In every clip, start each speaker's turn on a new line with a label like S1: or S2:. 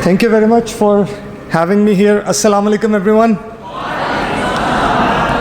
S1: Thank you very much for having me here. Assalamu alaikum everyone.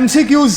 S1: MCQs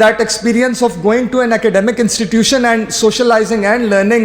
S1: that experience of going to an academic institution and socializing and learning,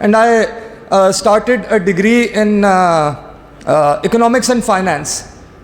S1: And I started a degree in economics and finance,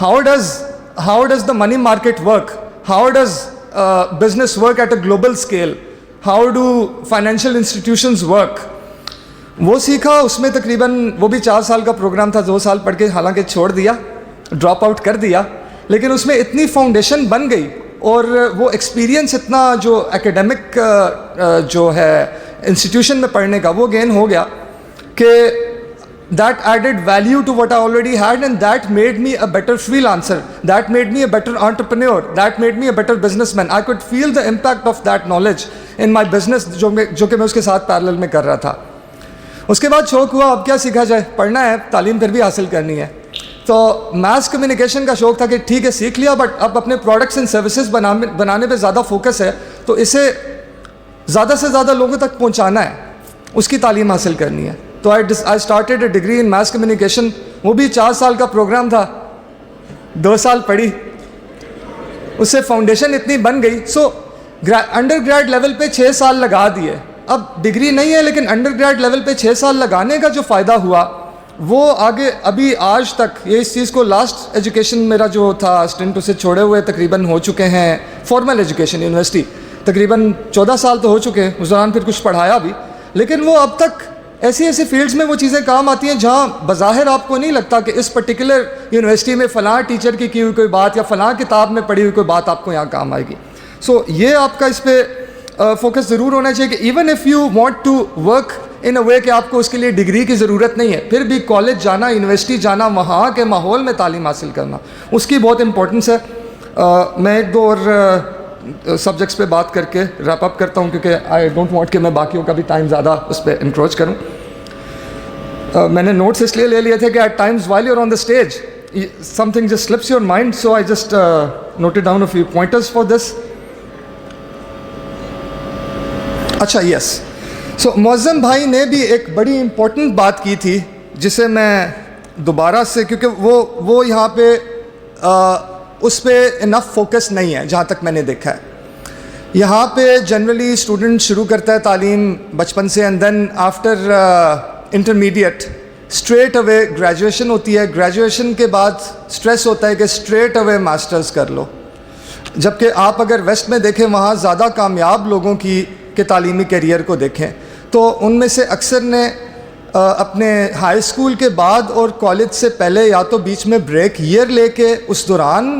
S1: how does the money market work, how does business work at a global scale, how do financial institutions work, وہ سیکھا, اس میں تقریباً وہ بھی 4 سال کا programme تھا, 2 سال پڑھ کے حالانکہ چھوڑ دیا, ڈراپ آؤٹ کر دیا, لیکن اس میں اتنی فاؤنڈیشن بن گئی اور وہ ایکسپیرینس اتنا جو ایکیڈمک جو ہے انسٹیٹیوشن میں پڑھنے کا وہ گین ہو گیا کہ that added value to what I already had, and that made me a better freelancer, that made me a better entrepreneur, that made me a better businessman. I could feel the impact of that knowledge in my business جو کہ میں اس کے ساتھ parallel میں کر رہا تھا. اس کے بعد شوق ہوا اب کیا سیکھا جائے, پڑھنا ہے, تعلیم پھر بھی حاصل کرنی ہے. تو میس کمیونیکیشن کا شوق تھا کہ ٹھیک ہے سیکھ لیا, بٹ اب اپنے پروڈکٹس اینڈ سروسز بنانے پہ زیادہ فوکس ہے, تو اسے زیادہ سے زیادہ لوگوں تک پہنچانا ہے, اس کی تعلیم حاصل کرنی ہے. تو I started a degree in mass communication, وہ بھی 4 سال کا پروگرام تھا, 2 سال پڑھی, اس سے فاؤنڈیشن اتنی بن گئی. سو انڈر گریڈ لیول پہ 6 سال لگا دیے, اب ڈگری نہیں ہے لیکن انڈر گریڈ لیول پہ 6 سال لگانے کا جو فائدہ ہوا وہ آگے ابھی آج تک, یہ اس چیز کو لاسٹ ایجوکیشن میرا جو تھا اسٹنٹ اسے چھوڑے ہوئے تقریباً ہو چکے ہیں, فارمل ایجوکیشن یونیورسٹی تقریباً 14 سال تو ہو چکے ہیں, اس دوران پھر کچھ پڑھایا بھی, لیکن وہ اب تک ایسی فیلڈز میں وہ چیزیں کام آتی ہیں جہاں بظاہر آپ کو نہیں لگتا کہ اس پرٹیکولر یونیورسٹی میں فلاں ٹیچر کی ہوئی کوئی بات یا فلاں کتاب میں پڑھی ہوئی کوئی بات آپ کو یہاں کام آئے گی. سو یہ آپ کا اس پہ فوکس ضرور ہونا چاہیے کہ even if you want to work in a way کہ آپ کو اس کے لیے ڈگری کی ضرورت نہیں ہے, پھر بھی کالج جانا, یونیورسٹی جانا, وہاں کے ماحول میں تعلیم حاصل کرنا, اس کی بہت امپورٹنس ہے. میں 1-2 اور سبجیکٹس پہ بات کر کے ریپ اپ کرتا ہوں کیونکہ آئی ڈونٹ وانٹ کہ میں باقیوں کا بھی ٹائم زیادہ اس پہ انکروچ کروں. میں نے نوٹس اس لیے لے لیے تھے کہ at times while you are on the stage something just slips your mind, so I just noted down a few pointers for this. اچھا یس, سو معظم بھائی نے بھی ایک بڑی امپورٹنٹ بات کی تھی جسے میں دوبارہ سے, کیونکہ وہ یہاں پہ اس پہ انف فوکس نہیں ہے جہاں تک میں نے دیکھا ہے. یہاں پہ جنرلی اسٹوڈنٹ شروع کرتا ہے تعلیم بچپن سے, and then after intermediate straight away graduation ہوتی ہے, گریجویشن کے بعد اسٹریس ہوتا ہے کہ اسٹریٹ اوے ماسٹرز کر لو, جبکہ آپ اگر ویسٹ میں دیکھیں وہاں زیادہ کامیاب لوگوں کی کے تعلیمی کیریئر کو دیکھیں تو ان میں سے اکثر نے اپنے ہائی اسکول کے بعد اور کالج سے پہلے یا تو بیچ میں بریک ایئر لے کے اس دوران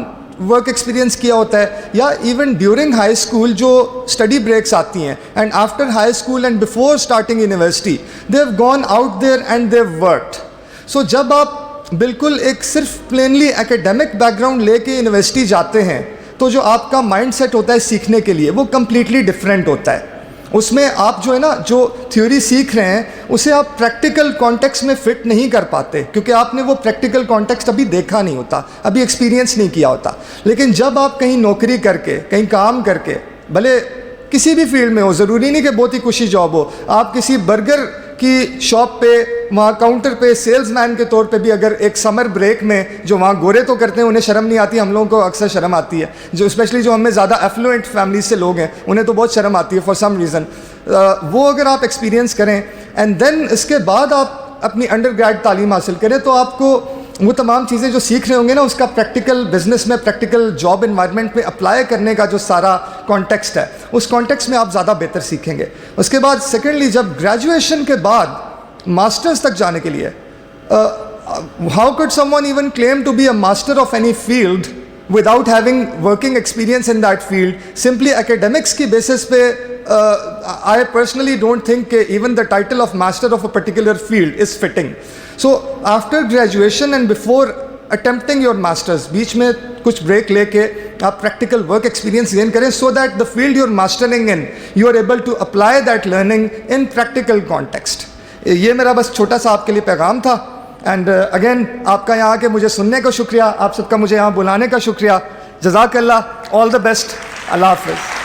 S1: ورک ایکسپیرینس کیا ہوتا ہے, یا ایون ڈیورنگ ہائی اسکول جو اسٹڈی بریکس آتی ہیں, and after high school and before starting university they have gone out there and they have worked. So جب آپ بالکل ایک صرف پلینلی ایکیڈیمک بیک گراؤنڈ لے کے یونیورسٹی جاتے ہیں تو جو آپ کا مائنڈ سیٹ ہوتا ہے سیکھنے کے لیے وہ کمپلیٹلی ڈفرینٹ ہوتا ہے. اس میں آپ جو ہے نا جو تھیوری سیکھ رہے ہیں اسے آپ پریکٹیکل کانٹیکسٹ میں فٹ نہیں کر پاتے, کیونکہ آپ نے وہ پریکٹیکل کانٹیکسٹ ابھی دیکھا نہیں ہوتا, ابھی ایکسپیرینس نہیں کیا ہوتا. لیکن جب آپ کہیں نوکری کر کے, کہیں کام کر کے, بھلے کسی بھی فیلڈ میں ہو, ضروری نہیں کہ بہت ہی کشی جاب ہو, آپ کسی برگر کی شاپ پہ وہاں کاؤنٹر پہ سیلز مین کے طور پہ بھی اگر ایک سمر بریک میں, جو وہاں گورے تو کرتے ہیں انہیں شرم نہیں آتی, ہم لوگوں کو اکثر شرم آتی ہے, جو اسپیشلی جو ہمیں زیادہ ایفلوئنٹ فیملیز سے لوگ ہیں انہیں تو بہت شرم آتی ہے فار سم ریزن. وہ اگر آپ ایکسپیرینس کریں اینڈ دین اس کے بعد آپ اپنی انڈر گریڈ تعلیم حاصل کریں تو آپ کو وہ تمام چیزیں جو سیکھ رہے ہوں گے نا اس کا پریکٹیکل بزنس میں, پریکٹیکل جاب انوائرمنٹ میں اپلائی کرنے کا جو سارا کانٹیکسٹ ہے اس کانٹیکسٹ میں آپ زیادہ بہتر سیکھیں گے. اس کے بعد سیکنڈلی جب گریجویشن کے بعد ماسٹرز تک جانے کے لیے, how could someone even claim to be a master of any field without having working experience in that field? Simply academics کی basis پہ I personally don't think even the title of master of a particular field is fitting. So after graduation and before attempting your masters, بیچ میں کچھ break لے کے آپ practical work experience gain کریں so that the field you're mastering in you are able to apply that learning in practical context. یہ میرا بس چھوٹا سا آپ کے لیے پیغام تھا. اینڈ اگین آپ کا یہاں کے مجھے سننے کا شکریہ, آپ سب کا مجھے یہاں بلانے کا شکریہ. جزاک اللہ, آل دا بیسٹ, اللہ حافظ.